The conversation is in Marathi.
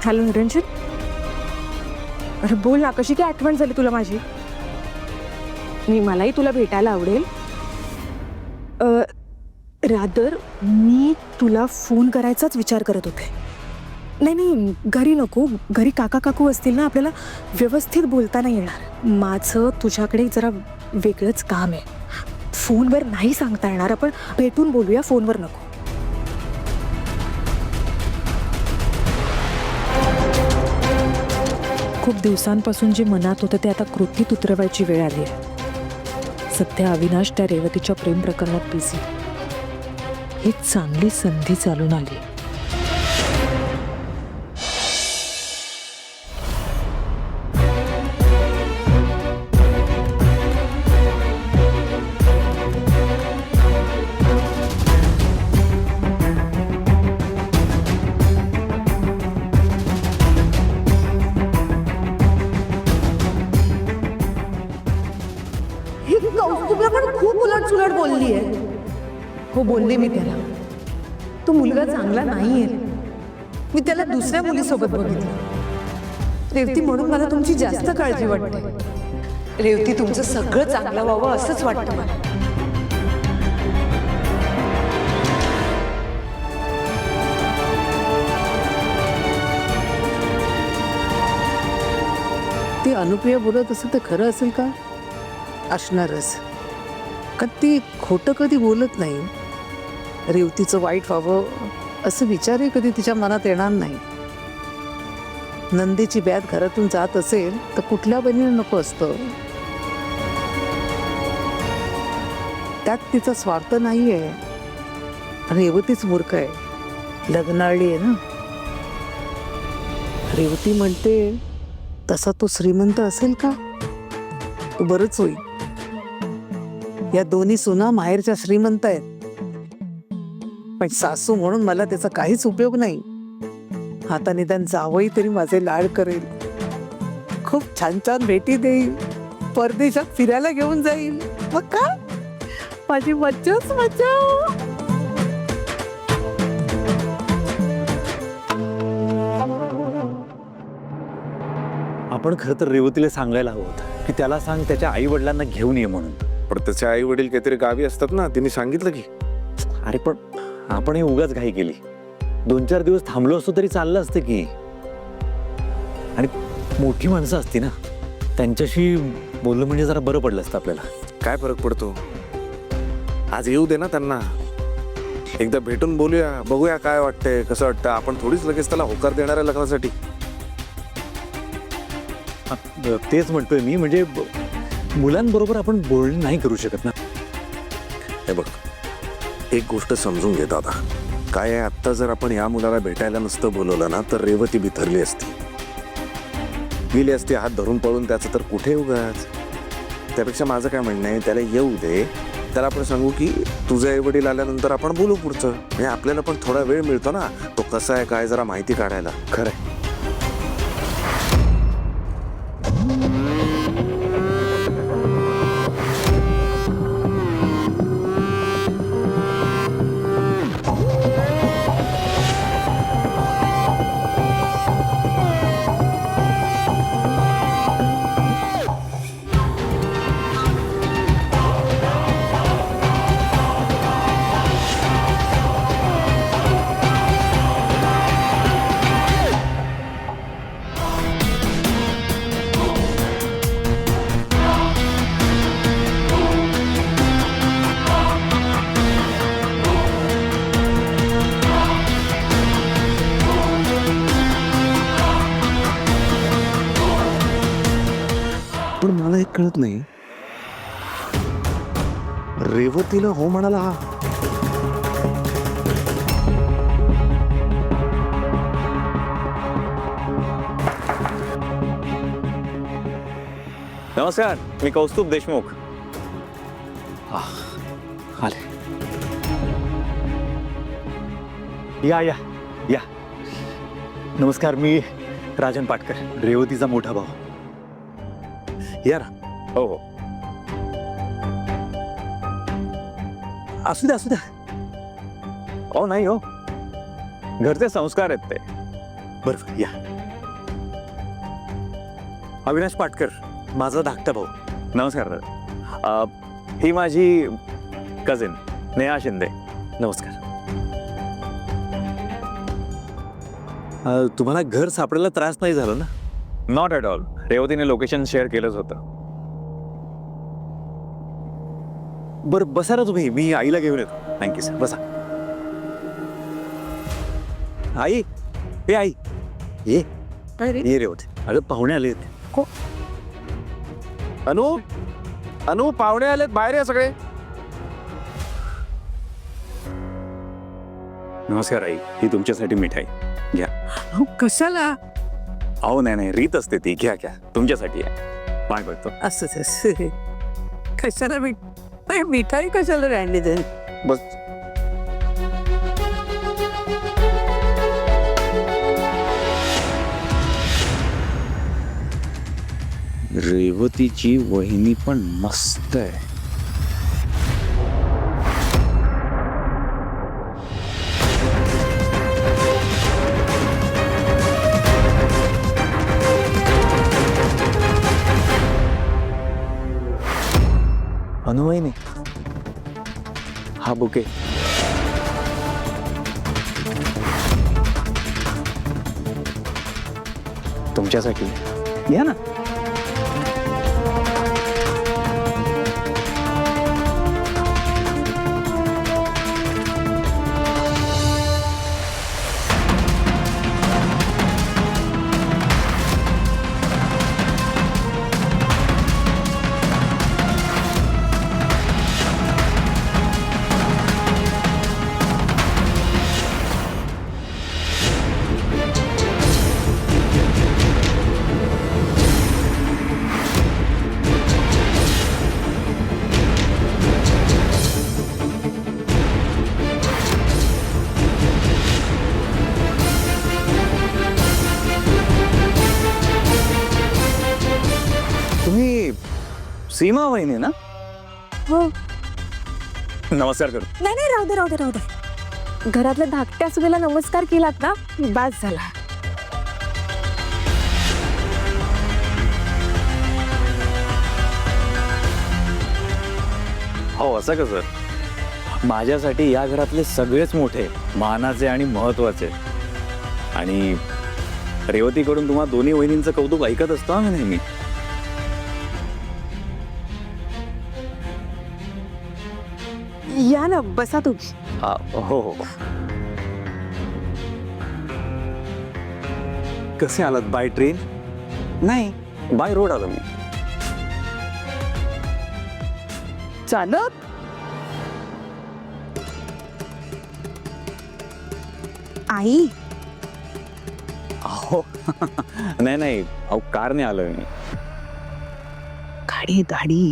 हॅलो निरंजन, अरे बोल ना, कशी काय आठवण झाली तुला माझी? मलाही तुला भेटायला आवडेल. रादर मी तुला फोन करायचाच विचार करत होते. नाही नाही, घरी नको. घरी काका काकू असतील ना, आपल्याला व्यवस्थित बोलता नाही येणार. माझं तुझ्याकडे जरा वेगळंच काम आहे. फोनवर नाही सांगता येणार. आपण भेटून बोलूया, फोनवर नको. खूप दिवसांपासून जे मनात होतं ते आता कृतीत उतरवायची वेळ आली आहे. सध्या अविनाश त्या रेवतीच्या प्रेम प्रकरणात बिझी. ही चांगली संधी चालून आली. खूप उलट बोलली आहे. हो, बोलले मी त्याला. तो मुलगा चांगला नाहीये. मी त्याला दुसऱ्या मुलीसोबत बघितलं. रेवती, म्हणून मला तुमची जास्त काळजी वाटते. रेवती, तुमचं सगळं चांगलं व्हावं असंच वाटतं मला. ती अनुप्रिया बोलत असेल तर खरं असेल का? असणारच. का ती खोटं कधी बोलत नाही. रेवतीचं वाईट व्हावं असं विचारही कधी तिच्या मनात येणार नाही. नंदीची ब्याद घरातून जात असेल तर कुठल्या बहिणीला नको असतं. त्यात तिचा स्वार्थ नाहीये. रेवतीच मूर्ख आहे, लग्नाळली आहे ना. रेवती म्हणते तसा तो श्रीमंत असेल का? तो बरंच होईल. या दोन्ही सुना माहेरच्या श्रीमंत आहेत, पण सासू म्हणून मला त्याचा काहीच उपयोग नाही. आता निदान जावई तरी माझे लाड करेल, खूप छान छान भेटी देईल, परदेशात फिरायला घेऊन जाईल. मग काय, माझी मज्जाच मज्जा. आपण खरं तर रेवतीला सांगायला हवं होतं की त्याला सांग त्याच्या आई वडिलांना घेऊन ये म्हणून. पण त्याचे आई वडील काहीतरी गावी असतात ना, तिने सांगितलं की. अरे पण आपण हे उगाच घाई केली. 2-4 दिवस थांबलो असतो तरी चाललं असतं की. आणि मोठी माणसं असती ना, त्यांच्याशी बोललं म्हणजे जरा बरं पडलं असतं आपल्याला. काय फरक पडतो, आज येऊ दे ना त्यांना. एकदा भेटून बोलूया, बघूया काय वाटतंय, कसं वाटतं. आपण थोडीच लगेच त्याला होकार देणार आहे लग्नासाठी. तेच म्हणतोय मी, म्हणजे मुलांबरोबर आपण बोलणं नाही करू शकत ना. हे बघ, एक गोष्ट समजून घे दादा. काय आहे, आत्ता जर आपण या मुलाला भेटायला नसतं बोलवलं ना, तर रेवती बिथरली असती, गेली असती हात धरून पळून. त्याचं तर कुठे उगाच. त्यापेक्षा माझं काय म्हणणं आहे, त्याला येऊ दे. त्याला आपण सांगू की तुझे आई वडील आल्यानंतर आपण बोलू पुढचं. म्हणजे आपल्याला पण थोडा वेळ मिळतो ना, तो कसा आहे काय जरा माहिती काढायला. खरंय. पण मला एक कळत नाही, रेवतीला हो म्हणाला हा. नमस्कार, मी कौस्तुभ देशमुख. आले. या या या. नमस्कार, मी राजन पाटकर, रेवतीचा मोठा भाऊ. यार, हो हो, असू द्या असू द्या. हो नाही हो, घरचे संस्कार आहेत ते. बरं या. अविनाश पाटकर, माझा धाकटा भाऊ. नमस्कार दादा. ही माझी कझिन नेहा शिंदे. नमस्कार. तुम्हाला घर सापडायला त्रास नाही झाला ना? Not at all. रेवतीने लोकेशन शेअर केलंच होतं. बरं बसा ना तुम्ही, मी आईला घेऊन येतो. Thank you sir. बसा. आई, हे आई ये ये रेवती. अगं पाहुणे आले. अनु अनु पाहुणे आलेत, बाहेर या सगळे. नमस्कार आई, ही तुमच्यासाठी मिठाई घ्या. कशाला? अहो नाही, रीत असते ती. घ्या घ्या, तुमच्यासाठी आहे. पाय बघतो. असं कशाला मिठाई कशाला राहिली ते? बस. रेवतीची वहिनी पण मस्त आहे. अनुवहिनी, हा बुके. तुमच्यासाठी. या ना. तुम्ही सीमा वहिनी ना? हो. नमस्कार करू. नाही नाही, राहू दे राहू दे राहू दे. घरातल्या धाकट्या सुनेला नमस्कार केलात ना, बास झाला. हो, असं कसं? माझ्यासाठी या घरातले सगळेच मोठे, मानाचे आणि महत्वाचे. आणि रेवतीकडून तुम्हा दोन्ही वहिनींचं कौतुक ऐकत असतो आम्ही नेहमी. या ना, बसा तुम्ही. हो हो. कसे आलात? By train? नाही, बाय रोड आलो मी. चालत? आई, अहो नाही, अहो कारने आलोय मी. गाडी दाढी